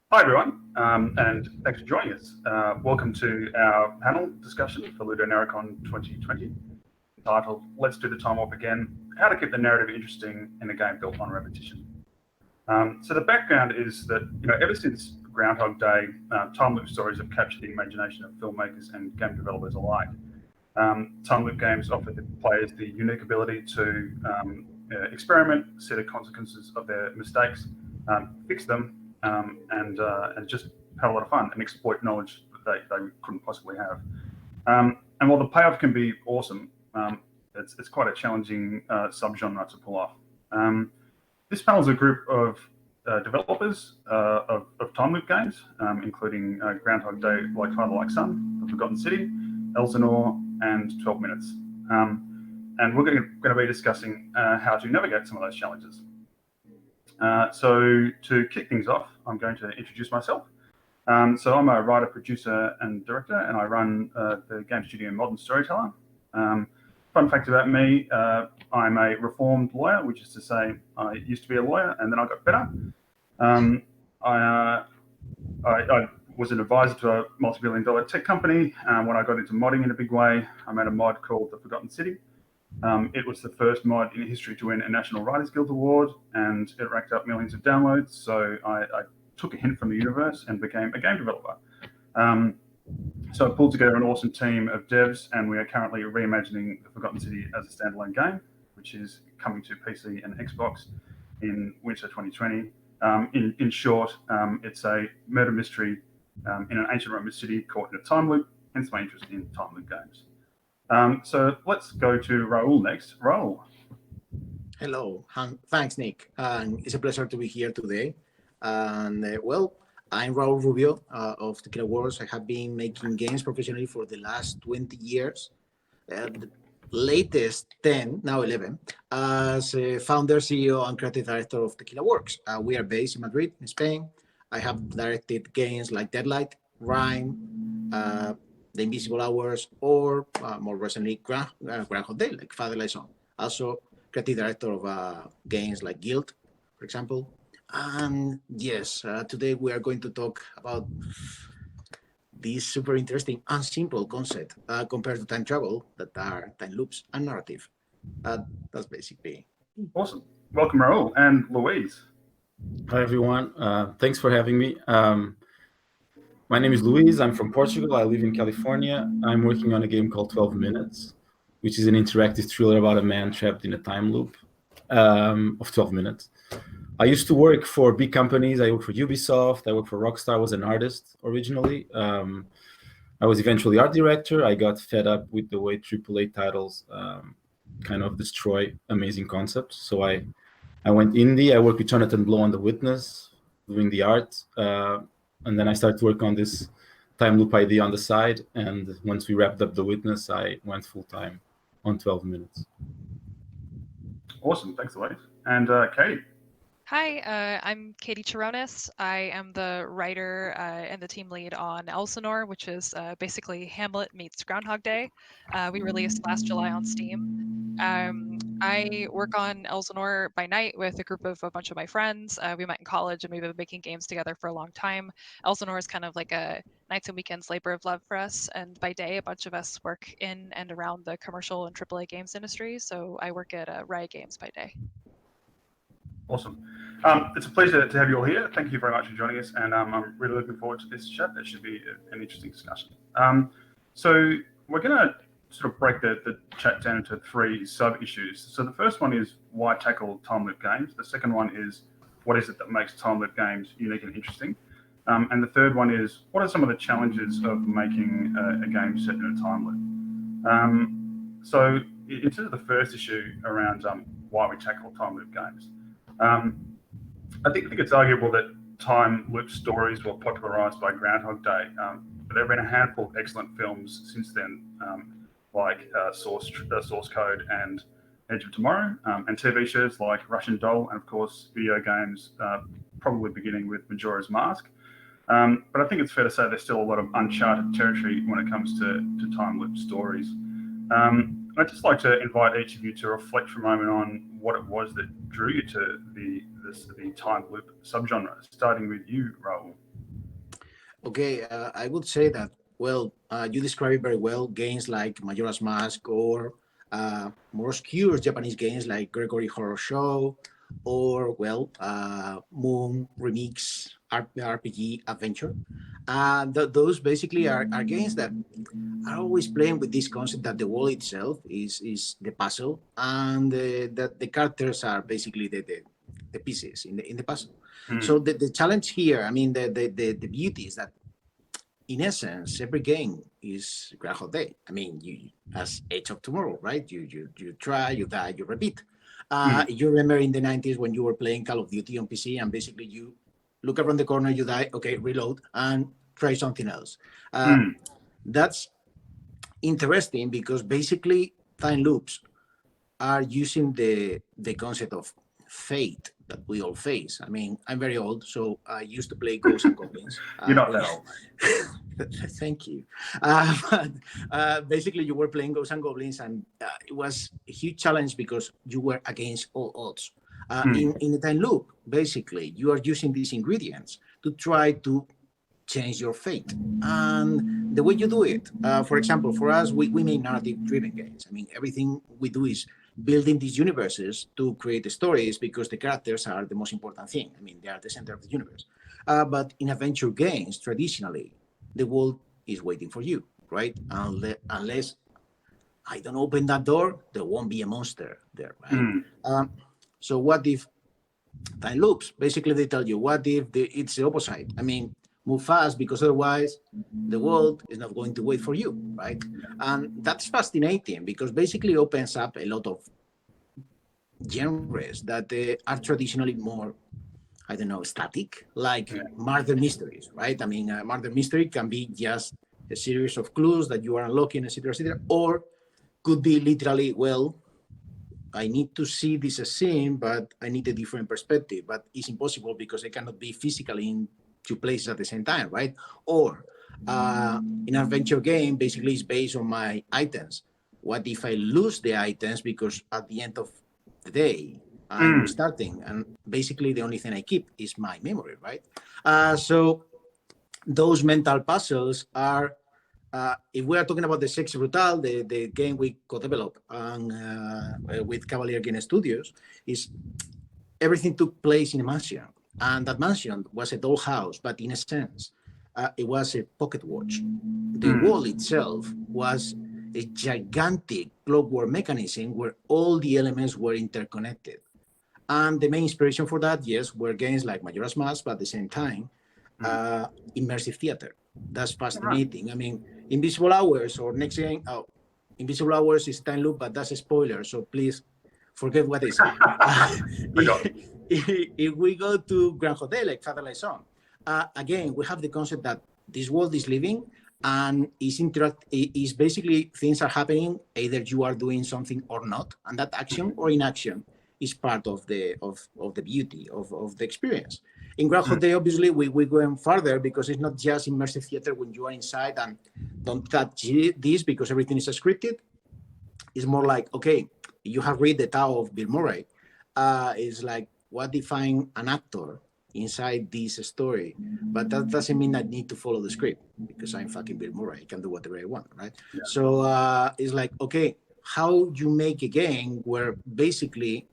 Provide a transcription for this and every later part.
Hi everyone, and thanks for joining us. Welcome to our panel discussion for LudoNarraCon 2020, entitled "Let's Do the Time Warp Again: How to Keep the Narrative Interesting in a Game Built on Repetition." So the background is that ever since Groundhog Day, time loop stories have captured the imagination of filmmakers and game developers alike. Time loop games offer the players the unique ability to experiment, see the consequences of their mistakes, fix them, and just have a lot of fun and exploit knowledge that they couldn't possibly have. And while the payoff can be awesome, it's quite a challenging subgenre to pull off. This panel is a group of developers of time loop games, including Groundhog Day, Like Father, Like Son, The Forgotten City, Elsinore, and 12 Minutes. And we're going to be discussing how to navigate some of those challenges. So to kick things off, I'm going to introduce myself. So I'm a writer, producer, and director, and I run the game studio Modern Storyteller. Fun fact about me, I'm a reformed lawyer, which is to say I used to be a lawyer and then I got better. I was an advisor to a multi-billion-dollar tech company. When I got into modding in a big way, I made a mod called The Forgotten City. It was the first mod in history to win a National Writers Guild Award, and it racked up millions of downloads. So I took a hint from the universe and became a game developer. So I pulled together an awesome team of devs, and we are currently reimagining The Forgotten City as a standalone game, which is coming to PC and Xbox in winter 2020. In short, it's a murder mystery in an ancient Roman city caught in a time loop, hence my interest in time loop games. So let's go to Raúl next. Raúl. Hello, thanks, Nick. It's a pleasure to be here today. And I'm Raúl Rubio of Tequila Works. I have been making games professionally for the last 20 years. The latest 10, now 11, as a founder, CEO, and creative director of Tequila Works. We are based in Madrid, in Spain. I have directed games like Deadlight, Rhyme, The Invisible Hours, or more recently, Groundhog Day, like Father, Like Son. Also, creative director of games like Guild, for example. And yes, today we are going to talk about this super interesting and simple concept compared to time travel that are time loops and narrative. That's basically. Awesome. Welcome, Raúl. And Louise. Hi, everyone. Thanks for having me. My name is Luis. I'm from Portugal. I live in California. I'm working on a game called 12 Minutes, which is an interactive thriller about a man trapped in a time loop of 12 minutes. I used to work for big companies. I worked for Ubisoft. I worked for Rockstar. I was an artist originally. I was eventually art director. I got fed up with the way AAA titles kind of destroy amazing concepts. So I went indie. I worked with Jonathan Blow on The Witness, doing the art. And then I started to work on this time loop idea on the side. And once we wrapped up The Witness, I went full time on 12 Minutes. Awesome. Thanks, Louise. And Katie. Hi, I'm Katie Chironis. I am the writer and the team lead on Elsinore, which is basically Hamlet meets Groundhog Day. We released last July on Steam. I work on Elsinore by night with a group of a bunch of my friends. We met in college and we've been making games together for a long time. Elsinore is kind of like a nights and weekends labor of love for us. And by day, a bunch of us work in and around the commercial and AAA games industry. So I work at Riot Games by day. Awesome. It's a pleasure to have you all here. Thank you very much for joining us, and I'm really looking forward to this chat. It should be an interesting discussion. So we're going to sort of break the chat down into three sub-issues. So the first one is why tackle time loop games. The second one is what is it that makes time loop games unique and interesting. And the third one is what are some of the challenges of making a game set in a time loop. So in terms of the first issue around why we tackle time loop games, I think it's arguable that time loop stories were popularized by Groundhog Day, but there have been a handful of excellent films since then, like Source Code and Edge of Tomorrow, and TV shows like Russian Doll, and of course video games, probably beginning with Majora's Mask. But I think it's fair to say there's still a lot of uncharted territory when it comes to time loop stories. I'd just like to invite each of you to reflect for a moment on what it was that drew you to the time loop subgenre, starting with you, Raúl. Okay, I would say that, well, you describe it very well. Games like Majora's Mask or more obscure Japanese games like Gregory Horror Show or, well, Moon Remix RPG Adventure. Those basically are games that are always playing with this concept that the world itself is the puzzle and that the characters are basically the pieces in the puzzle. So the challenge here, I mean, the beauty is that in essence, every game is Groundhog Day. I mean, you as Age of Tomorrow, right? You try, you die, you repeat. You remember in the 90s when you were playing Call of Duty on PC and basically you look around the corner, you die, okay, reload and try something else. That's interesting because basically time loops are using the concept of fate that we all face. I mean, I'm very old, so I used to play Ghosts and Goblins. You're not that old. Thank you. But basically, you were playing Ghosts and Goblins, and it was a huge challenge because you were against all odds. In a time loop, basically, you are using these ingredients to try to change your fate. And the way you do it, for example, for us, we make narrative-driven games. I mean, everything we do is building these universes to create the stories because the characters are the most important thing. I mean, they are the center of the universe. But in adventure games, traditionally, the world is waiting for you, right? Unless I don't open that door, there won't be a monster there, right? So what if time loops? Basically, they tell you, what if it's the opposite? I mean, move fast because otherwise the world is not going to wait for you, right? And that's fascinating because basically opens up a lot of genres that are traditionally more, I don't know, static, like murder mysteries, right? I mean, a murder mystery can be just a series of clues that you are unlocking, etc., or could be literally, well, I need to see this scene, but I need a different perspective, but it's impossible because I cannot be physically in two places at the same time, right? Or in an adventure game, basically it's based on my items. What if I lose the items because at the end of the day, I'm restarting and basically the only thing I keep is my memory, right? So those mental puzzles are, if we are talking about the Sexy Brutal, the game we co-developed with Cavalier Game Studios, is everything took place in a mansion. And that mansion was a dollhouse, but in a sense, it was a pocket watch. The wall itself was a gigantic clockwork mechanism where all the elements were interconnected. And the main inspiration for that, yes, were games like Majora's Mask, but at the same time, immersive theater. That's fascinating. I mean, Invisible Hours or next game, Invisible Hours is time loop, but that's a spoiler. So please forget what I said. If we go to Groundhog Day, like Father Like Son, again, we have the concept that this world is living and is basically things are happening, either you are doing something or not, and that action or inaction is part of the beauty of the experience. In Groundhog Day, obviously, we're going further because it's not just immersive theater when you are inside and don't touch this because everything is scripted. It's more like, okay, you have read the Tao of Bill Murray. It's like, what defines an actor inside this story? But that doesn't mean I need to follow the script because I'm fucking Bill Murray. I can do whatever I want, right? Yeah. So it's like, okay, how you make a game where basically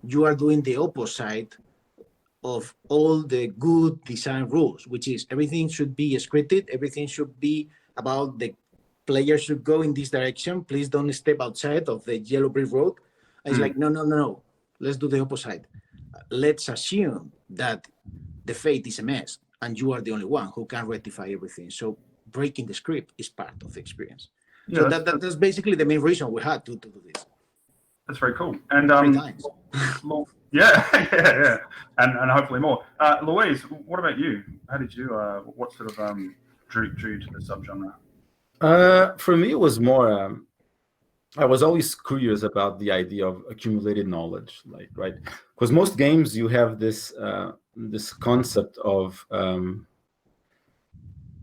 you are doing the opposite of all the good design rules, which is everything should be scripted, everything should be about the player should go in this direction. Please don't step outside of the yellow brick road. It's like, no. Let's do the opposite. Let's assume that the fate is a mess and you are the only one who can rectify everything. So breaking the script is part of the experience. Yeah, so that's basically the main reason we had to do this. That's very cool. And 3 times. yeah, and hopefully more. Louise, what about you? How did you? What sort of drew you to the subgenre? For me, it was more. I was always curious about the idea of accumulated knowledge, like, right? Because most games you have this this concept of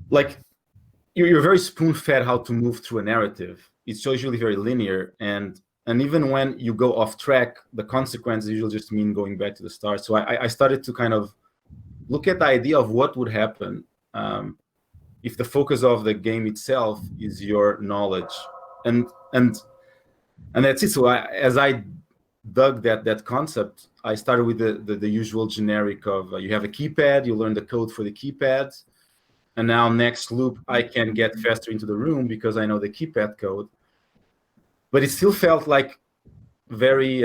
like you're very spoon-fed how to move through a narrative. It's usually very linear, and even when you go off track, the consequences usually just mean going back to the start. So I started to kind of look at the idea of what would happen if the focus of the game itself is your knowledge, and that's it. So as I dug that concept, I started with the usual generic of you have a keypad, you learn the code for the keypad, and now next loop I can get faster into the room because I know the keypad code. But it still felt like very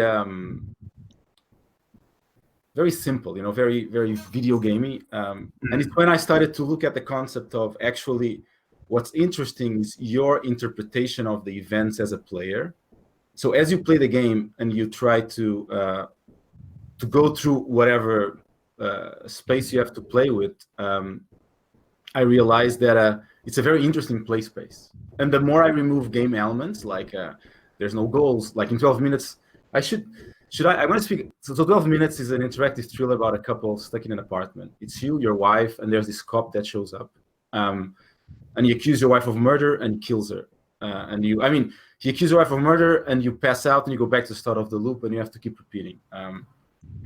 very simple, very video gamey. And it's when I started to look at the concept of actually what's interesting is your interpretation of the events as a player. So as you play the game and you try to go through whatever space you have to play with, I realized that it's a very interesting play space. And the more I remove game elements, like there's no goals, like in 12 minutes, I want to speak. So 12 minutes is an interactive thriller about a couple stuck in an apartment. It's you, your wife, and there's this cop that shows up. And you accuse your wife of murder and kills her. You accuse your wife of murder and you pass out and you go back to the start of the loop and you have to keep repeating.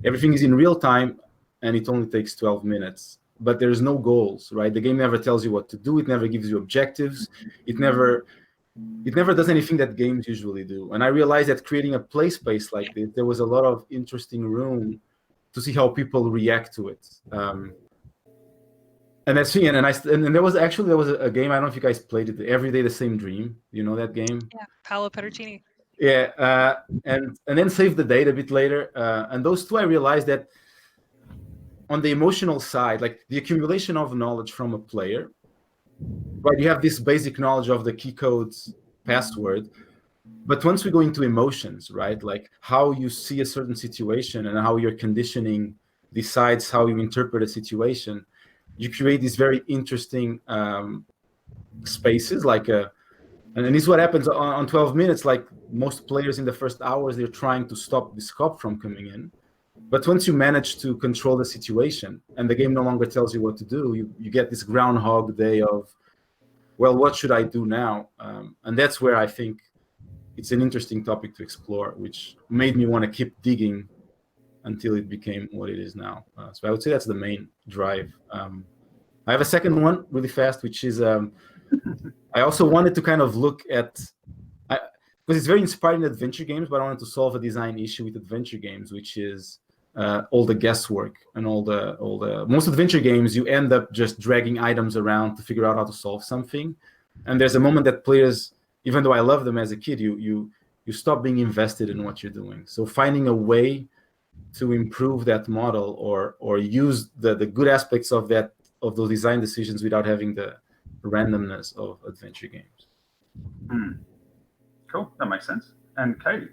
Everything is in real time and it only takes 12 minutes. But there's no goals, right? The game never tells you what to do. It never gives you objectives. It never does anything that games usually do. And I realized that creating a play space like this, there was a lot of interesting room to see how people react to it. And that's and there was a game, I don't know if you guys played it, Every Day the Same Dream. You know that game? Yeah, Paolo Pedercini. Yeah, and then Save the Date a bit later. And those two, I realized that on the emotional side, like the accumulation of knowledge from a player, right? You have this basic knowledge of the key code's password, but once we go into emotions, right? Like how you see a certain situation and how your conditioning decides how you interpret a situation, you create these very interesting spaces. Like and this is what happens on 12 minutes. Like most players in the first hours, they're trying to stop this cop from coming in. But once you manage to control the situation and the game no longer tells you what to do, you get this Groundhog Day of, well, what should I do now? And that's where I think it's an interesting topic to explore, which made me want to keep digging until it became what it is now. So I would say that's the main drive. I have a second one really fast, which is I also wanted to kind of look at, because it's very inspiring adventure games, but I wanted to solve a design issue with adventure games, which is all the guesswork and all the most adventure games, you end up just dragging items around to figure out how to solve something. And there's a moment that players, even though I love them as a kid, you stop being invested in what you're doing. So finding a way to improve that model or use the good aspects of those design decisions without having the randomness of adventure games. Cool, that makes sense. And Katie?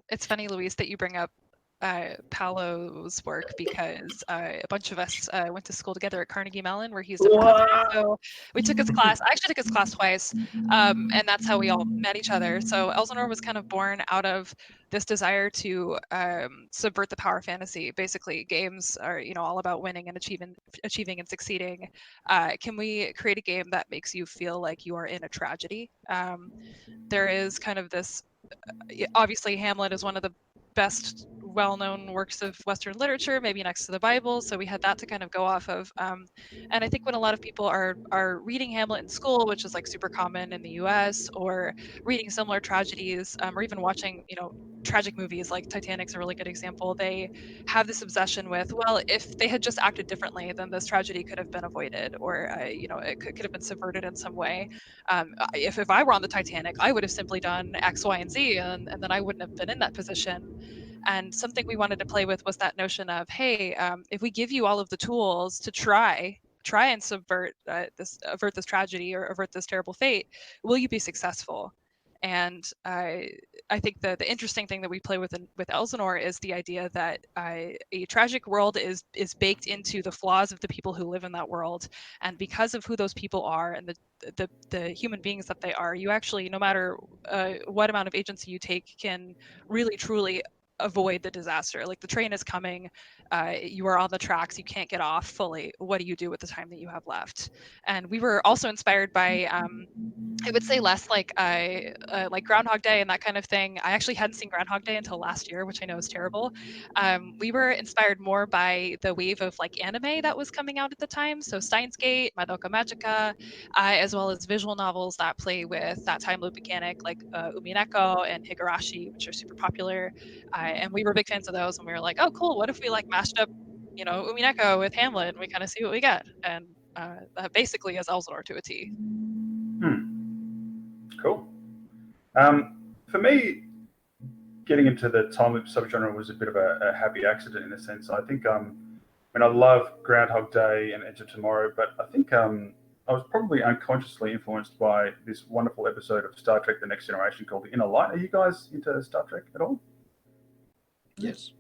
It's funny, Luis, that you bring up Paolo's work because a bunch of us went to school together at Carnegie Mellon, where he's a professor. So we took his class. I actually took his class twice, and that's how we all met each other. So Elsinore was kind of born out of this desire to subvert the power fantasy. Basically, games are all about winning and achieving and succeeding. Can we create a game that makes you feel like you are in a tragedy? There is kind of this. Obviously, Hamlet is one of the best well-known works of Western literature, maybe next to the Bible. So we had that to kind of go off of. And I think when a lot of people are reading Hamlet in school, which is like super common in the US, or reading similar tragedies, or even watching, tragic movies like Titanic's a really good example, they have this obsession with, well, if they had just acted differently, then this tragedy could have been avoided, or it could have been subverted in some way. If I were on the Titanic, I would have simply done X, Y, and Z, and then I wouldn't have been in that position. And something we wanted to play with was that notion of, hey, if we give you all of the tools to try and avert this tragedy or avert this terrible fate, will you be successful? And I think the interesting thing that we play with Elsinore is the idea that a tragic world is baked into the flaws of the people who live in that world, and because of who those people are and the human beings that they are, you actually, no matter what amount of agency you take, can really truly avoid the disaster. Like the train is coming, you are on the tracks, you can't get off fully. What do you do with the time that you have left? And we were also inspired by I would say less like Groundhog Day and that kind of thing. I actually hadn't seen Groundhog Day until last year, which I know is terrible. We were inspired more by the wave of like anime that was coming out at the time. So Steins Gate, Madoka Magica, as well as visual novels that play with that time loop mechanic like Umineko and Higurashi, which are super popular. And we were big fans of those, and we were like, oh, cool. What if we like mashed up, Umineko with Hamlet, and we kind of see what we get? And basically as Elsinore to a T. Cool. For me, getting into the time loop subgenre was a bit of a happy accident in a sense. I think, I love Groundhog Day and Edge of Tomorrow, but I think I was probably unconsciously influenced by this wonderful episode of Star Trek: The Next Generation called The Inner Light. Are you guys into Star Trek at all? Yes.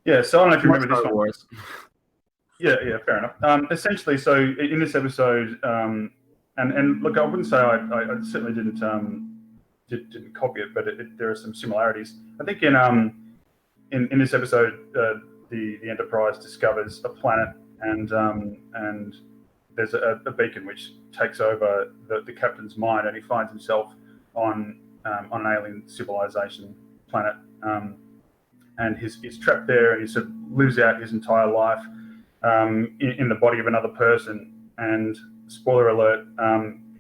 Yeah, so I don't know if you remember this Star one. Wars. Yeah, fair enough. Essentially, so in this episode, and look, I wouldn't say I certainly didn't copy it, but there are some similarities. I think in this episode, the Enterprise discovers a planet, and there's a beacon which takes over the captain's mind, and he finds himself on an alien civilization planet, and he's trapped there, and he sort of lives out his entire life in the body of another person. And spoiler alert,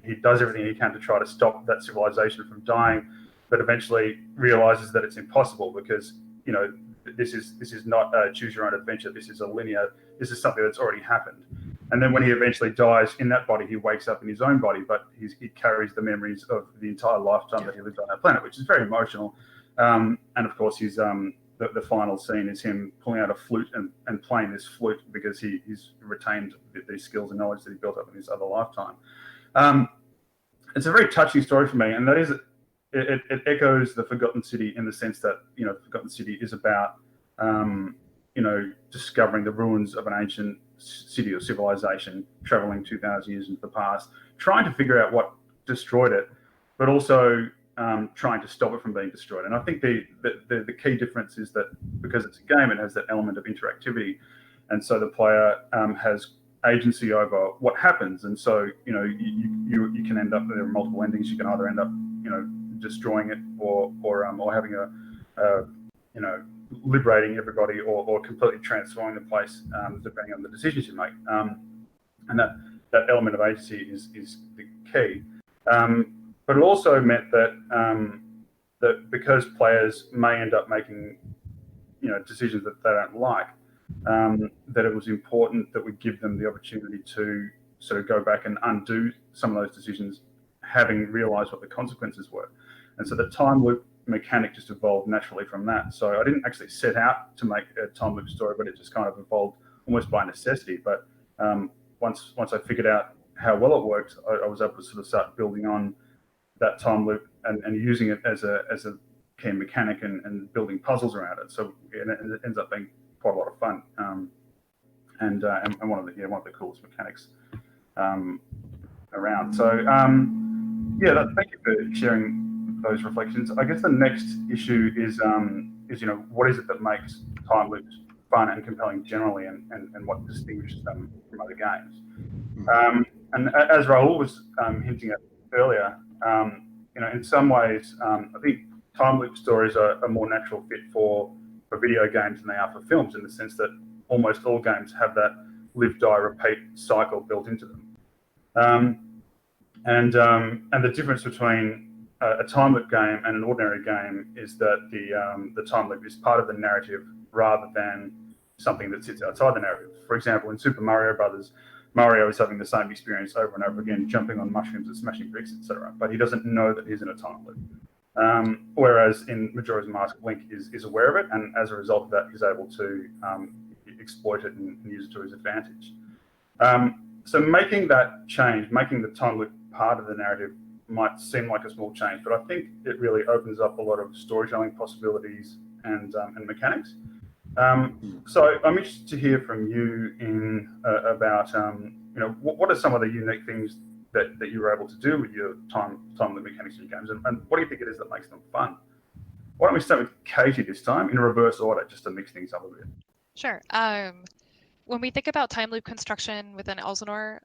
he does everything he can to try to stop that civilization from dying, but eventually realizes that it's impossible because, this is not a choose your own adventure. This is this is something that's already happened. And then when he eventually dies in that body, he wakes up in his own body, but he carries the memories of the entire lifetime that he lived on that planet, which is very emotional. And of course, he's the final scene is him pulling out a flute and playing this flute because he's retained these skills and knowledge that he built up in his other lifetime. It's a very touching story for me, and that is it echoes the Forgotten City in the sense that Forgotten City is about discovering the ruins of an ancient city or civilization, traveling 2,000 years into the past, trying to figure out what destroyed it, but also trying to stop it from being destroyed. And I think the key difference is that because it's a game, it has that element of interactivity, and so the player has agency over what happens. And so you can end up, there are multiple endings. You can either end up destroying it or having a liberating everybody or completely transforming the place depending on the decisions you make. And that element of agency is the key. But it also meant that that because players may end up making decisions that they don't like, that it was important that we give them the opportunity to sort of go back and undo some of those decisions, having realized what the consequences were. And so the time loop mechanic just evolved naturally from that. So I didn't actually set out to make a time loop story, but it just kind of evolved almost by necessity. But once I figured out how well it worked, I was able to sort of start building on that time loop and using it as a key mechanic and building puzzles around it. So it ends up being quite a lot of fun, and one of the coolest mechanics around. So thank you for sharing those reflections. I guess the next issue is what is it that makes time loops fun and compelling generally, and what distinguishes them from other games. And as Raúl was hinting at earlier, in some ways, I think time loop stories are a more natural fit for video games than they are for films, in the sense that almost all games have that live, die, repeat cycle built into them. And the difference between a time loop game and an ordinary game is that the time loop is part of the narrative rather than something that sits outside the narrative. For example, in Super Mario Brothers, Mario is having the same experience over and over again, jumping on mushrooms and smashing bricks, etc. But he doesn't know that he's in a time loop. Whereas in Majora's Mask, Link is aware of it, and as a result of that, he's able to exploit it and use it to his advantage. So making that change, making the time loop part of the narrative, might seem like a small change, but I think it really opens up a lot of storytelling possibilities and mechanics. So I'm interested to hear from you about what are some of the unique things that you were able to do with your time loop mechanics in your games, and what do you think it is that makes them fun? why don't we start with Katie this time in reverse order, just to mix things up a bit. Sure. When we think about time loop construction within Elsinore,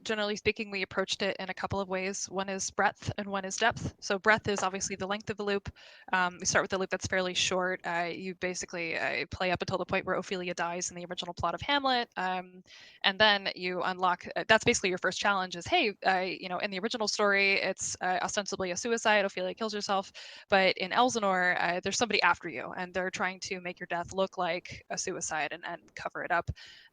generally speaking, we approached it in a couple of ways. One is breadth and one is depth. So breadth is obviously the length of the loop. We start with a loop that's fairly short. You basically play up until the point where Ophelia dies in the original plot of Hamlet. And then you unlock, that's basically your first challenge is, hey, in the original story, it's ostensibly a suicide. Ophelia kills herself. But in Elsinore, there's somebody after you and they're trying to make your death look like a suicide and cover it up.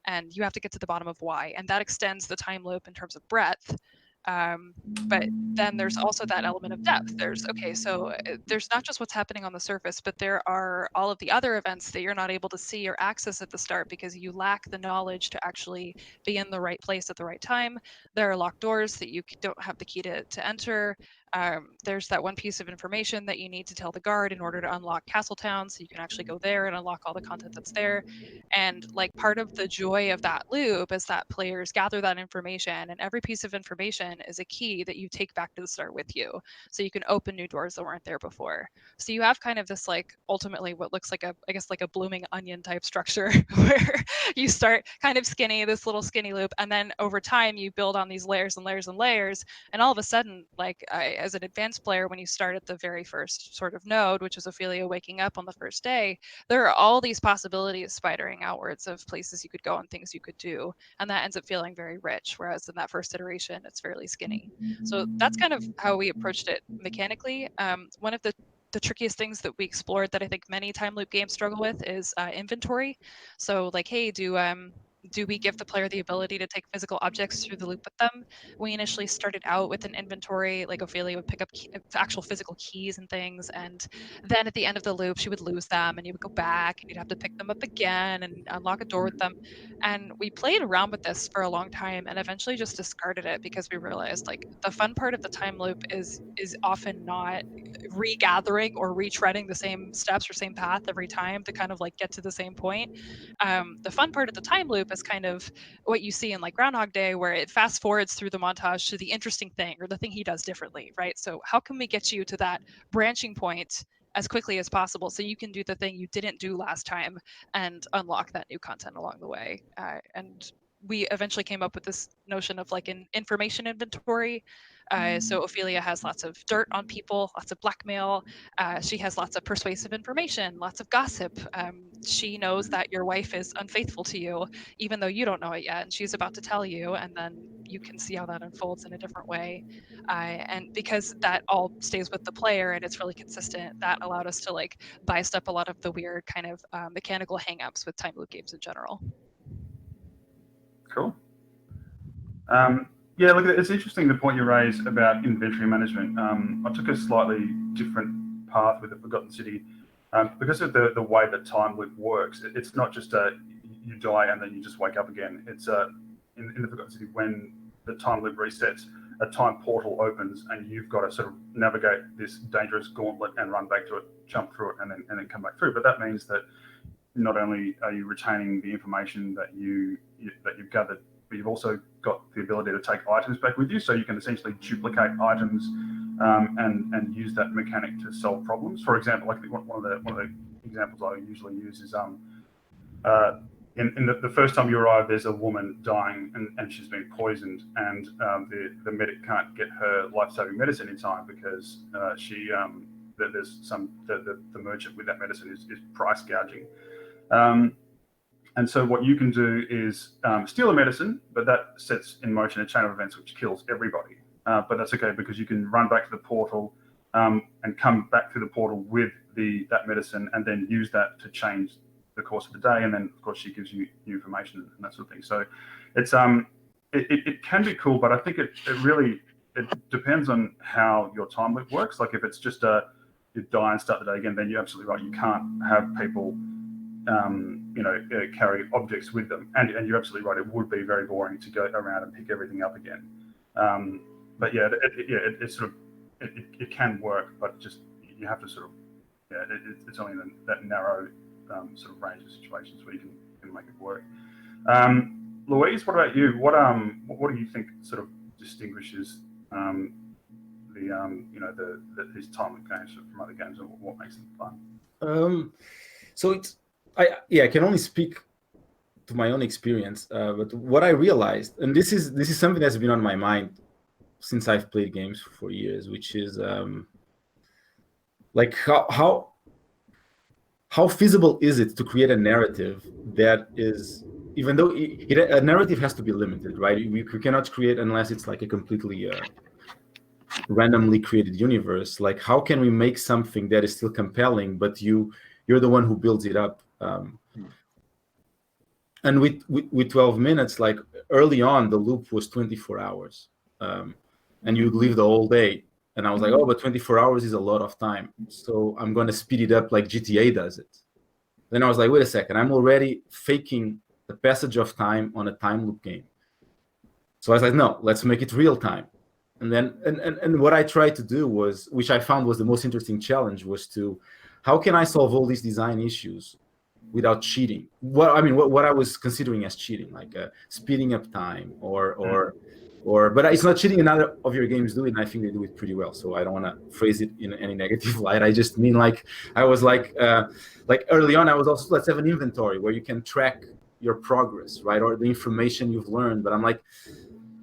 And you have to get to the bottom of why. And that extends the time loop in terms of breadth. But then there's also that element of depth. There's not just what's happening on the surface, but there are all of the other events that you're not able to see or access at the start because you lack the knowledge to actually be in the right place at the right time. There are locked doors that you don't have the key to enter. There's that one piece of information that you need to tell the guard in order to unlock Castletown, so you can actually go there and unlock all the content that's there. And like part of the joy of that loop is that players gather that information, and every piece of information is a key that you take back to the start with you, so you can open new doors that weren't there before. So you have kind of this like ultimately what looks like a blooming onion type structure where you start kind of skinny, this little skinny loop, and then over time you build on these layers and layers and layers, and all of a sudden, like as an advanced player, when you start at the very first sort of node, which is Ophelia waking up on the first day, there are all these possibilities spidering outwards of places you could go and things you could do, and that ends up feeling very rich, whereas in that first iteration it's fairly skinny. So that's kind of how we approached it mechanically. One of the trickiest things that we explored that I think many time loop games struggle with is inventory. So like, hey, do we give the player the ability to take physical objects through the loop with them? We initially started out with an inventory, like Ophelia would pick up actual physical keys and things, and then at the end of the loop, she would lose them, and you would go back, and you'd have to pick them up again and unlock a door with them. And we played around with this for a long time, and eventually just discarded it because we realized like the fun part of the time loop is often not regathering or retreading the same steps or same path every time to kind of like get to the same point. The fun part of the time loop is kind of what you see in like Groundhog Day, where it fast forwards through the montage to the interesting thing or the thing he does differently, right? So how can we get you to that branching point as quickly as possible so you can do the thing you didn't do last time and unlock that new content along the way? And we eventually came up with this notion of like an information inventory. So Ophelia has lots of dirt on people, lots of blackmail. She has lots of persuasive information, lots of gossip. She knows that your wife is unfaithful to you, even though you don't know it yet, and she's about to tell you, and then you can see how that unfolds in a different way. And because that all stays with the player and it's really consistent, that allowed us to like bias up a lot of the weird kind of mechanical hangups with time loop games in general. Cool. Yeah, look, it's interesting the point you raised about inventory management. I took a slightly different path with the Forgotten City. Because of the way that time loop works, it's not just you die and then you just wake up again. It's in the Forgotten City, when the time loop resets, a time portal opens and you've got to sort of navigate this dangerous gauntlet and run back to it, jump through it, and then come back through. But that means that not only are you retaining the information that you've gathered, but you've also got the ability to take items back with you, so you can essentially duplicate items and use that mechanic to solve problems. For example, like one of the examples I usually use is in the first time you arrive, there's a woman dying and she's been poisoned, and the medic can't get her life-saving medicine in time because there's the merchant with that medicine is price gouging. And so what you can do is steal a medicine, but that sets in motion a chain of events which kills everybody. But that's okay because you can run back to the portal and come back through the portal with that medicine, and then use that to change the course of the day. And then of course she gives you new information and that sort of thing. So it's it can be cool, but I think it really depends on how your time loop works. Like if it's just you die and start the day again, then you're absolutely right. You can't have people carry objects with them, and you're absolutely right. It would be very boring to go around and pick everything up again. But yeah, it can work, but just you have to sort of it's only in that narrow sort of range of situations where you can make it work. Louise, what about you? What do you think sort of distinguishes the the these time games from other games and what makes them fun? So I can only speak to my own experience, but what I realized, and this is something that's been on my mind since I've played games for years, which is like how feasible is it to create a narrative that is, even though a narrative has to be limited, right? We cannot create unless it's like a completely randomly created universe. Like, how can we make something that is still compelling, but you're the one who builds it up? And with 12 minutes, like early on, the loop was 24 hours, and you'd live the whole day. And I was like, oh, but 24 hours is a lot of time, so I'm going to speed it up like GTA does it. Then I was like, wait a second, I'm already faking the passage of time on a time loop game. So I was like, no, let's make it real time. And then, and what I tried to do was, which I found was the most interesting challenge, was how can I solve all these design issues without cheating? What I was considering as cheating, like speeding up time, but it's not cheating. Another of your games do it, and I think they do it pretty well. So I don't want to phrase it in any negative light. I just mean like early on, I was also, let's have an inventory where you can track your progress, right, or the information you've learned. But I'm like,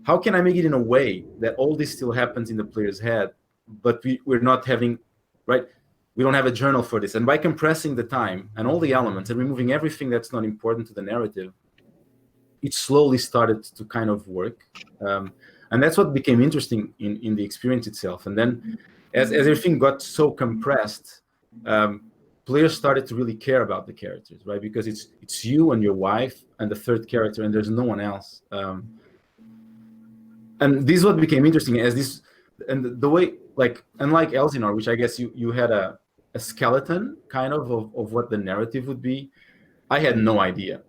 how can I make it in a way that all this still happens in the player's head, but we're not having, right? We don't have a journal for this. And by compressing the time and all the elements and removing everything that's not important to the narrative, it slowly started to kind of work. And that's what became interesting in the experience itself. And then as everything got so compressed, players started to really care about the characters, right? Because it's you and your wife and the third character, and there's no one else. And this is what became interesting, and the way, like, unlike Elsinore, which I guess you had a skeleton kind of what the narrative would be, I had no idea.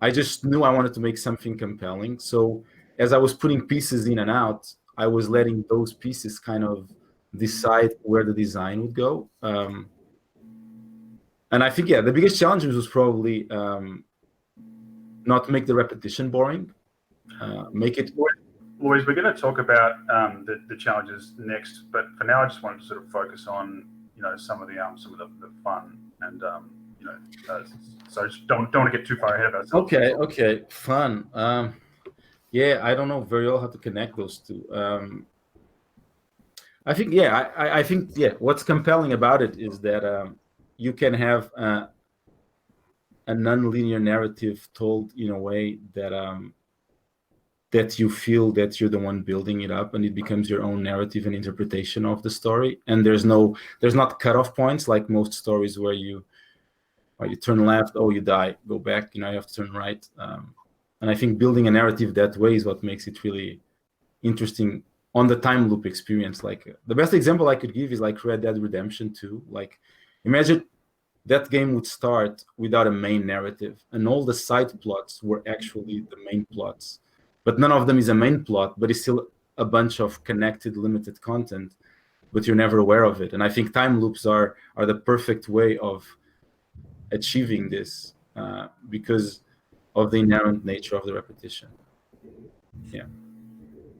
I just knew I wanted to make something compelling. So as I was putting pieces in and out, I was letting those pieces kind of decide where the design would go. And I think, the biggest challenge was probably not make the repetition boring. Make it. Louise, we're going to talk about the challenges next, but for now, I just wanted to sort of focus on some of the fun and so just don't want to get too far ahead of ourselves. Okay, fun. I don't know very well how to connect those two. I think I think what's compelling about it is that you can have a non-linear narrative told in a way that you feel that you're the one building it up, and it becomes your own narrative and interpretation of the story. And there's not cutoff points like most stories where you turn left, you die, go back, you have to turn right. And I think building a narrative that way is what makes it really interesting on the time loop experience. Like, the best example I could give is like Red Dead Redemption 2. Like, imagine that game would start without a main narrative, and all the side plots were actually the main plots. But none of them is a main plot, but it's still a bunch of connected, limited content, but you're never aware of it. And I think time loops are the perfect way of achieving this because of the inherent nature of the repetition. Yeah,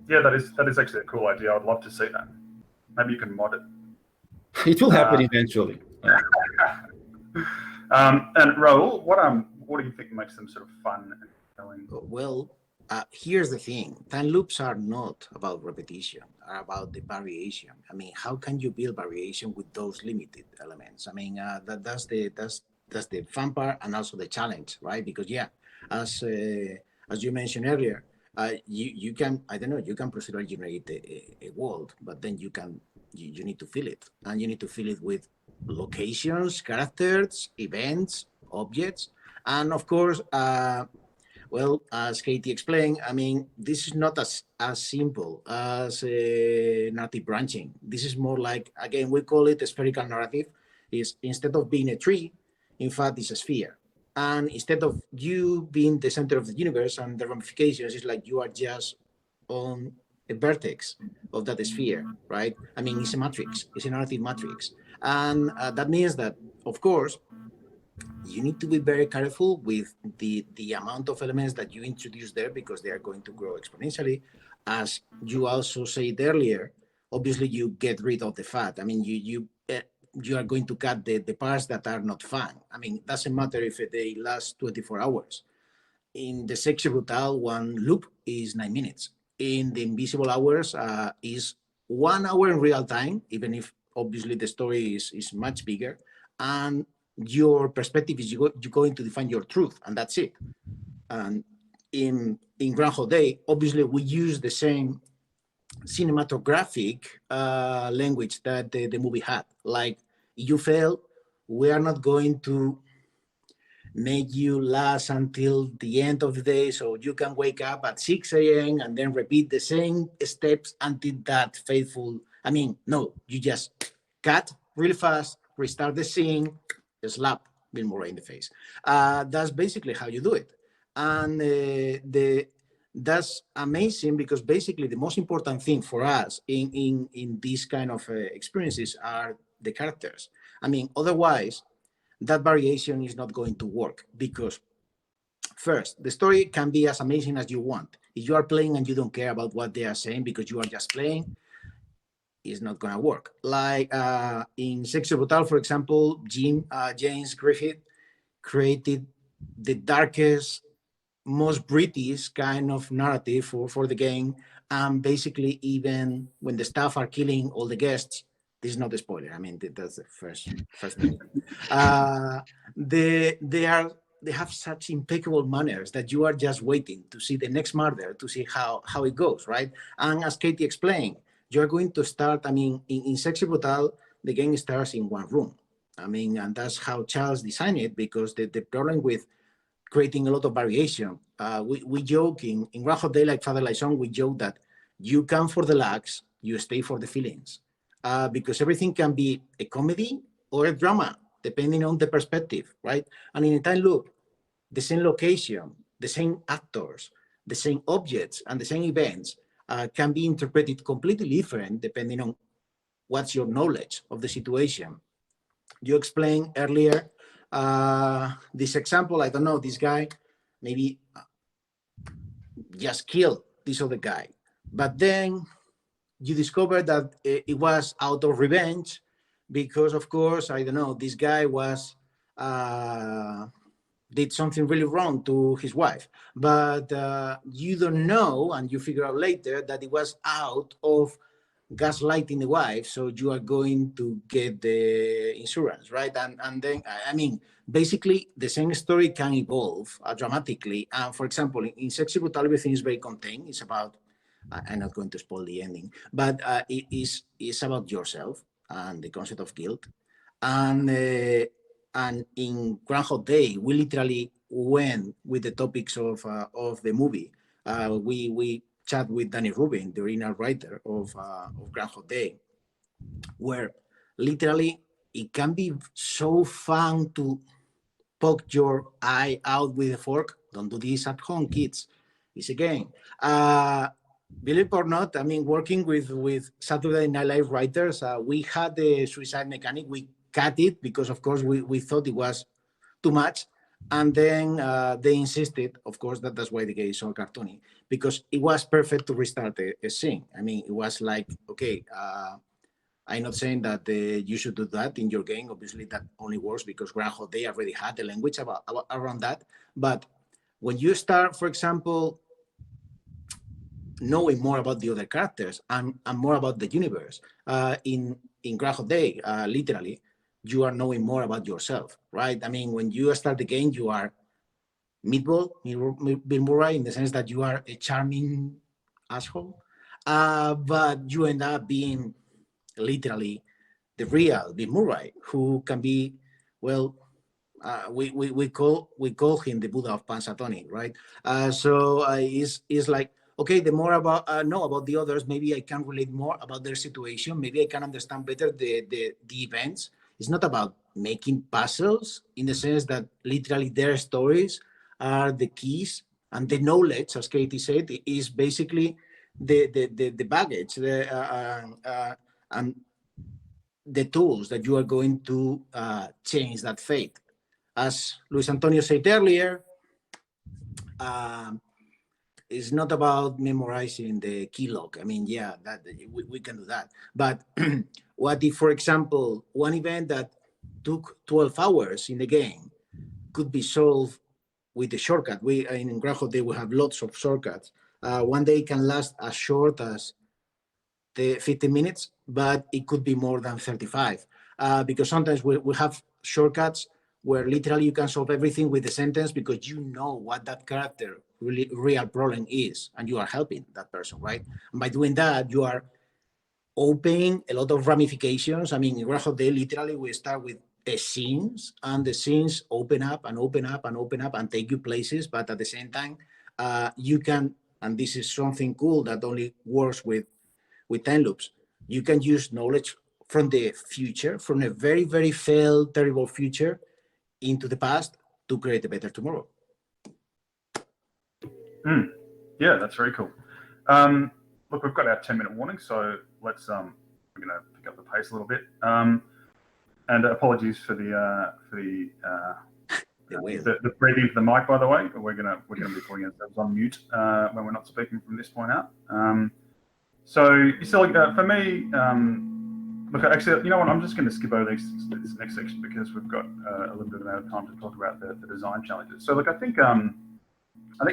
that is actually a cool idea. I'd love to see that. Maybe you can mod it. It will happen eventually. And Raúl, what do you think makes them sort of fun and compelling? Well, here's the thing: time loops are not about repetition; are about the variation. I mean, how can you build variation with those limited elements? I mean, that's the fun part, and also the challenge, right? Because as you mentioned earlier, you can procedurally generate a world, but then you need to fill it, and you need to fill it with locations, characters, events, objects, and of course. Well, as Katie explained, I mean, this is not as simple as narrative branching. This is more like, again, we call it a spherical narrative. Is instead of being a tree, in fact, it's a sphere. And instead of you being the center of the universe and the ramifications, it's like you are just on a vertex of that sphere, right? I mean, it's a matrix. It's a narrative matrix. And that means that, of course, you need to be very careful with the amount of elements that you introduce there, because they are going to grow exponentially. As you also said earlier, obviously you get rid of the fat. I mean, you are going to cut the parts that are not fun. I mean, it doesn't matter if they last 24 hours. In the Sexy Brutal, one loop is 9 minutes. In the Invisible Hours is 1 hour in real time, even if obviously the story is much bigger. And your perspective is you're going to define your truth, and that's it. And in Groundhog Day, obviously we use the same cinematographic language that the movie had. Like, you fail, we are not going to make you last until the end of the day so you can wake up at 6 a.m. and then repeat the same steps until that faithful. I mean, no, you just cut really fast, restart the scene, slap Bill Murray in the face. That's basically how you do it. And that's amazing, because basically the most important thing for us in these kind of experiences are the characters. I mean, otherwise, that variation is not going to work, because first, the story can be as amazing as you want. If you are playing and you don't care about what they are saying because you are just playing, it's not going to work. Like in Sexy Brutal, for example, James Griffith created the darkest, most British kind of narrative for the game. And basically, even when the staff are killing all the guests, this is not a spoiler. I mean, that's the first minute. They have such impeccable manners that you are just waiting to see the next murder, to see how it goes, right? And as Katie explained, you're going to start, I mean, in Sexy Brutal, the game starts in one room. I mean, and that's how Charles designed it, because the problem with creating a lot of variation, we joke in Groundhog Day, like Father Like Son, we joke that you come for the laughs, you stay for the feelings. Because everything can be a comedy or a drama, depending on the perspective, right? And in a time loop, the same location, the same actors, the same objects, and the same events can be interpreted completely different depending on what's your knowledge of the situation. You explained earlier this example, I don't know, this guy maybe just killed this other guy, but then you discover that it was out of revenge because, of course, I don't know, this guy was did something really wrong to his wife, but you don't know, and you figure out later that it was out of gaslighting the wife, so you are going to get the insurance, right? And then, I mean, basically the same story can evolve dramatically. And for example, in Sexy Brutal, everything is very contained. It's about, I'm not going to spoil the ending, but it's about yourself and the concept of guilt. And in Groundhog Day, we literally went with the topics of the movie. We chat with Danny Rubin, the original writer of Groundhog Day, where literally it can be so fun to poke your eye out with a fork. Don't do this at home, kids. It's a game. Believe it or not, I mean, working with Saturday Night Live writers, we had the suicide mechanic. We cut it because, of course, we thought it was too much. And then they insisted, of course, that's why the game is so cartoony, because it was perfect to restart a scene. I mean, it was like, okay, I'm not saying that you should do that in your game. Obviously, that only works because Groundhog Day already had the language around that. But when you start, for example, knowing more about the other characters and more about the universe, in Groundhog Day, literally, you are knowing more about yourself, right? I mean, when you start the game, you are Meatball, Bill Murray, in the sense that you are a charming asshole, but you end up being literally the real Bill Murray, who can be, well, we call him the Buddha of Pansatoni, right? So it's like, okay, the more about know about the others, maybe I can relate more about their situation. Maybe I can understand better the events. It's not about making puzzles in the sense that literally their stories are the keys, and the knowledge, as Katie said, is basically the baggage, and the tools that you are going to change that fate. As Luis Antonio said earlier, it's not about memorizing the key lock. I mean, yeah, that we can do that. But what if, for example, one event that took 12 hours in the game could be solved with a shortcut? We in Groundhog Day, we have lots of shortcuts. One day can last as short as the 15 minutes, but it could be more than 35. Because sometimes we have shortcuts where literally you can solve everything with a sentence because you know what that character really real problem is, and you are helping that person, right? And by doing that, you are opening a lot of ramifications. I mean, in Groundhog Day, literally we start with a scenes, and the scenes open up and open up and open up and take you places. But at the same time, you can, and this is something cool that only works with time loops, you can use knowledge from the future, from a very, very failed, terrible future into the past to create a better tomorrow. Yeah, that's very cool. Look, we've got our 10-minute warning, so let's we're going to pick up the pace a little bit. And apologies for the breathing into the mic, by the way. We're gonna be putting ourselves on mute when we're not speaking from this point out. So for me, look, actually, you know what? I'm just going to skip over this next section because we've got a little bit of time to talk about the design challenges. So, look, I think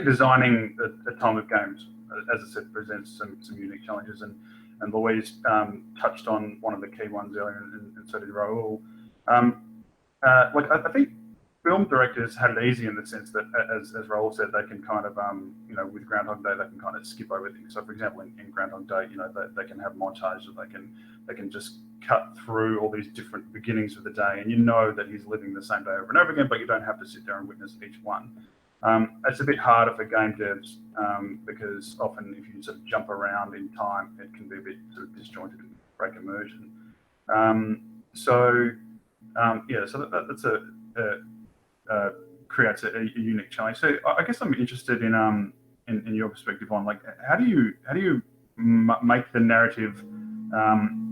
designing a time of games, as I said, presents some unique challenges, and Louise touched on one of the key ones earlier, and so did Raúl. Like, I think film directors had it easy in the sense that, as Raúl said, they can kind of, with Groundhog Day, they can kind of skip over things. So, for example, in Groundhog Day, they can have montages, or they can just cut through all these different beginnings of the day, and you know that he's living the same day over and over again, but you don't have to sit there and witness each one. It's a bit harder for game devs because often if you sort of jump around in time, it can be a bit sort of disjointed and break immersion. So that's creates a unique challenge. So I guess I'm interested in your perspective on, like, how do you make the narrative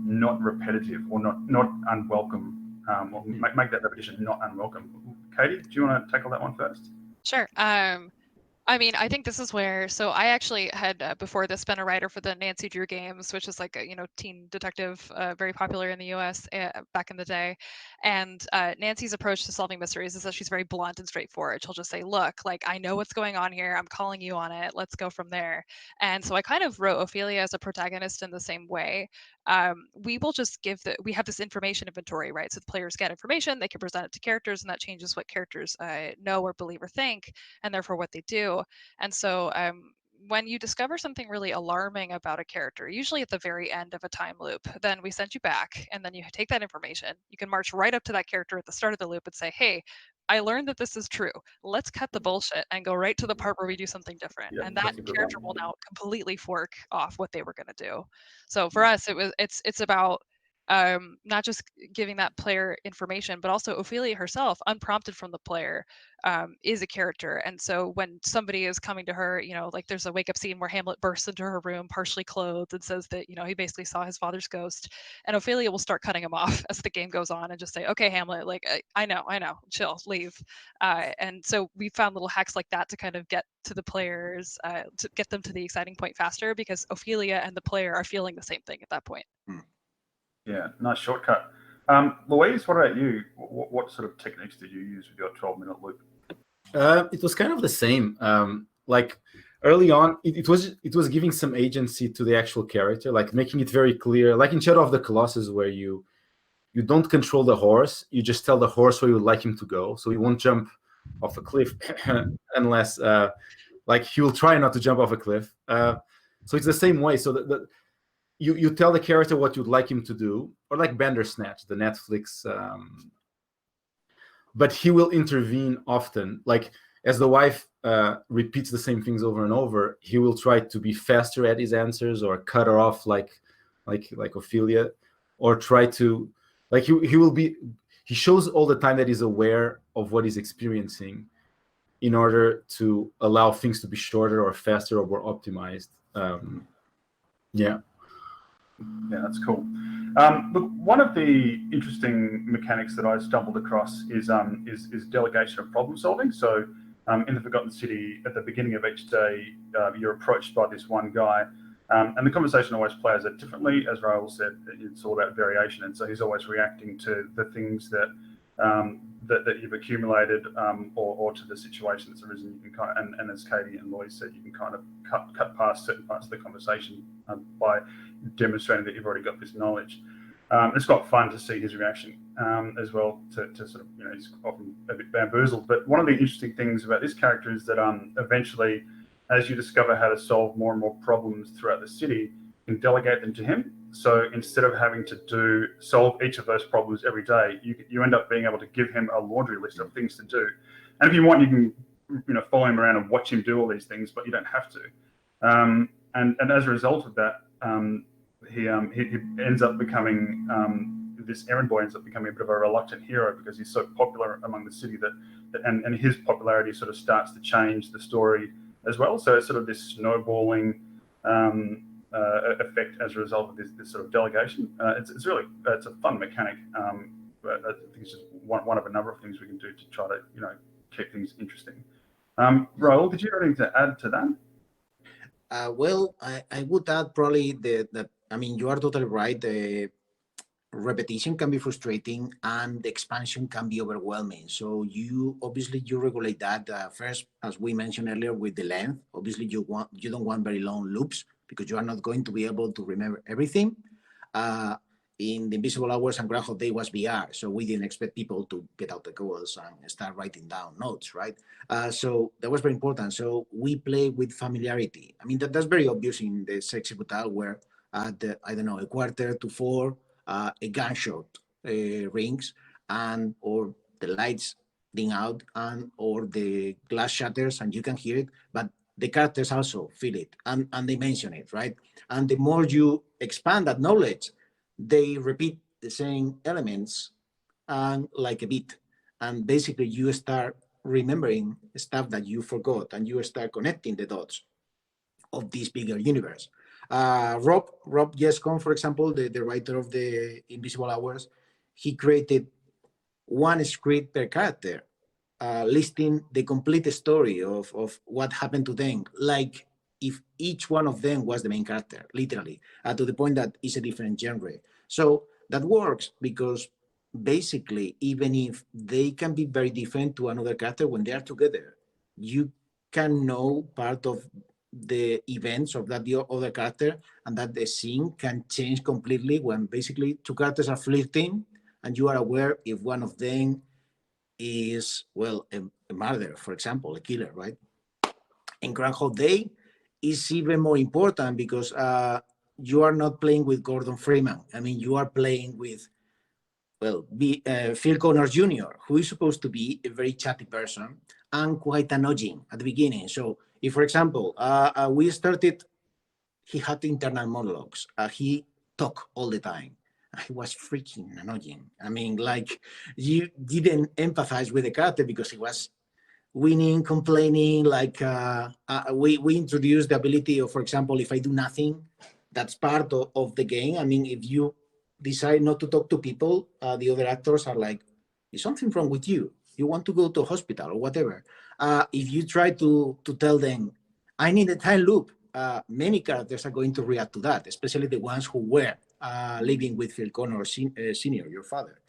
not repetitive or not unwelcome, or make that repetition not unwelcome? Katie, do you want to tackle that one first? Sure. I mean, I think this is where, so I actually had before this been a writer for the Nancy Drew games, which is like a, teen detective, very popular in the US back in the day. And Nancy's approach to solving mysteries is that she's very blunt and straightforward. She'll just say, look, like, I know what's going on here. I'm calling you on it. Let's go from there. And so I kind of wrote Ophelia as a protagonist in the same way. We will just we have this information inventory, right? So the players get information, they can present it to characters, and that changes what characters know or believe or think, and therefore what they do. And so when you discover something really alarming about a character, usually at the very end of a time loop, then we send you back, and then you take that information. You can march right up to that character at the start of the loop and say, hey, I learned that this is true. Let's cut the bullshit and go right to the part where we do something different. Yeah, and that character will now completely fork off what they were going to do. So for us, it's about not just giving that player information, but also Ophelia herself, unprompted from the player, is a character. And so when somebody is coming to her, like there's a wake up scene where Hamlet bursts into her room partially clothed and says that, he basically saw his father's ghost. And Ophelia will start cutting him off as the game goes on and just say, okay, Hamlet, like, I know, chill, leave. And so we found little hacks like that to kind of get to the players, to get them to the exciting point faster, because Ophelia and the player are feeling the same thing at that point. Yeah, nice shortcut. Louise, what about you? What sort of techniques did you use with your 12-minute loop? It was kind of the same. Like early on, it was giving some agency to the actual character, like making it very clear, like in Shadow of the Colossus, where you don't control the horse, you just tell the horse where you would like him to go, so he won't jump off a cliff unless, like, he will try not to jump off a cliff. So it's the same way. So you tell the character what you'd like him to do, or like Bandersnatch, the Netflix. But he will intervene often. Like, as the wife repeats the same things over and over, he will try to be faster at his answers, or cut her off like Ophelia, or try to, like, he shows all the time that he's aware of what he's experiencing in order to allow things to be shorter or faster or more optimized. Yeah, that's cool. Look, one of the interesting mechanics that I stumbled across is delegation of problem solving. So in the Forgotten City, at the beginning of each day, you're approached by this one guy, and the conversation always plays out differently. As Raúl said, it's all about variation, and so he's always reacting to the things that that you've accumulated, or to the situation that's arisen. You can kind of, and as Katie and Louise said, you can kind of cut past certain parts of the conversation by demonstrating that you've already got this knowledge. It's quite fun to see his reaction as well, to sort of, he's often a bit bamboozled. But one of the interesting things about this character is that eventually, as you discover how to solve more and more problems throughout the city, you can delegate them to him. So instead of having to solve each of those problems every day, you end up being able to give him a laundry list of things to do. And if you want, you can follow him around and watch him do all these things, but you don't have to. And as a result of that, he ends up becoming this errand boy ends up becoming a bit of a reluctant hero because he's so popular among the city and his popularity sort of starts to change the story as well. So it's sort of this snowballing effect as a result of this sort of delegation. It's really it's a fun mechanic. But I think it's just one of a number of things we can do to try to keep things interesting. Raúl, did you have anything to add to that? Well, I would add probably that I mean, you are totally right. The repetition can be frustrating and the expansion can be overwhelming. So you regulate that first, as we mentioned earlier, with the length. Obviously, you don't want very long loops because you are not going to be able to remember everything. In the Invisible Hours and Groundhog Day was VR, so we didn't expect people to get out the goals and start writing down notes, right? So that was very important. So we play with familiarity. I mean, that's very obvious in the Sexy Brutal, where at a quarter to 4, a gunshot rings, or the lights ding out, or the glass shatters, and you can hear it, but the characters also feel it, and they mention it, right? And the more you expand that knowledge, they repeat the same elements and like a beat, and basically you start remembering stuff that you forgot, and you start connecting the dots of this bigger universe. Rob Yescon, for example, the writer of the Invisible Hours, he created one script per character, listing the complete story of what happened to them, like if each one of them was the main character, literally, to the point that it's a different genre. So that works because basically, even if they can be very different to another character, when they are together, you can know part of the events of that other character, and that the scene can change completely when basically two characters are flirting and you are aware if one of them is, well, a murderer, for example, a killer, right? In Groundhog Day is even more important because you are not playing with Gordon Freeman. I mean, you are playing with, well, Phil Connors Jr., who is supposed to be a very chatty person and quite annoying at the beginning. So if, for example, we started, he had internal monologues. He talked all the time. He was freaking annoying. I mean, like, you didn't empathize with the character because he was whining, complaining. Like, we introduced the ability of, for example, if I do nothing, that's part of the game. I mean, if you decide not to talk to people, the other actors are like, is something wrong with you? You want to go to a hospital or whatever. If you try to tell them, I need a time loop, many characters are going to react to that, especially the ones who were living with Phil Connors Sr., your father,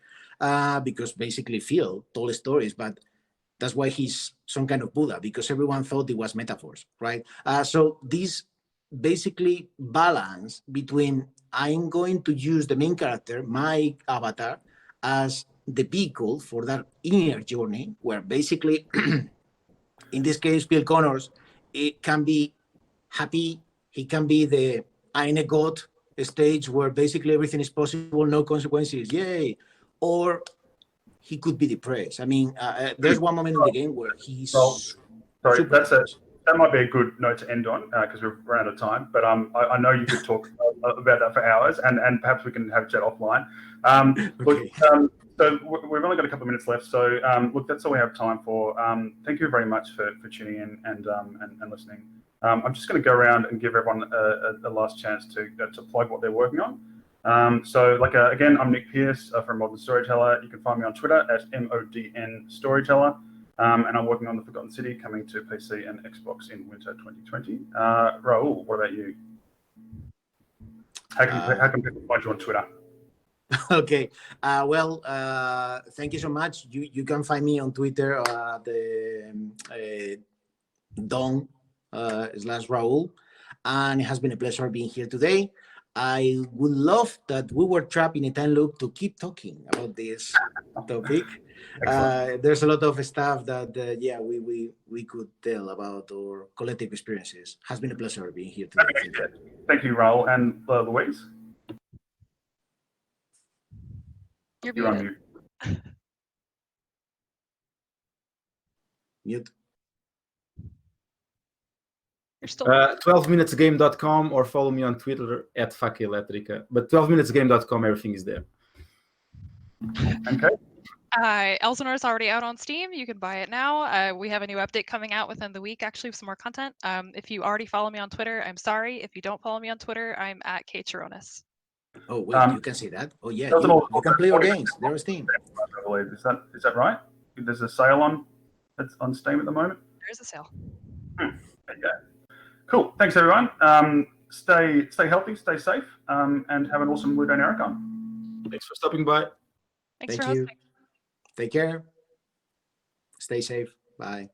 because basically Phil told stories, but that's why he's some kind of Buddha, because everyone thought it was metaphors, right? So this basically balance between I'm going to use the main character, my avatar, as the vehicle for that inner journey, where basically, in this case, Phil Connors, it can be happy, he can be the I'm a god stage where basically everything is possible, no consequences, yay, or he could be depressed. I mean, there's one moment in the game where he's sorry, that might be a good note to end on because we're out of time. But I know you could talk about that for hours, and perhaps we can have a chat offline. Okay. Look, so we've only got a couple of minutes left. So look, that's all we have time for. Thank you very much for tuning in and listening. I'm just going to go around and give everyone a last chance to plug what they're working on. So again, I'm Nick Pearce from Modern Storyteller. You can find me on Twitter at MODN Storyteller. And I'm working on The Forgotten City, coming to PC and Xbox in winter 2020. Raúl, what about you? How can people find you on Twitter? Okay. Thank you so much. You can find me on Twitter Don / Raúl, and it has been a pleasure being here today. I would love that we were trapped in a time loop to keep talking about this topic. There's a lot of stuff that we could tell about our collective experiences. Has been a pleasure being here today. Thank you, Raúl. And Louise? You're on muted. mute. Mute. You're still 12minutesgame.com or follow me on Twitter at @facaelétrica. But 12minutesgame.com, everything is there. Okay. Elsinore is already out on Steam. You can buy it now. We have a new update coming out within the week, actually, with some more content. If you already follow me on Twitter, I'm sorry. If you don't follow me on Twitter, I'm at Chironis. Oh, wait, you can see that? Oh, yeah, Doesn't you can play our games. There is Steam. I believe. Is that right? There's a sale on Steam at the moment? There is a sale. There you go. Cool. Thanks, everyone. Stay healthy, stay safe, and have an awesome LudoNarraCon. Thanks for stopping by. Thanks Thank for you. hosting. Take care. Stay safe. Bye.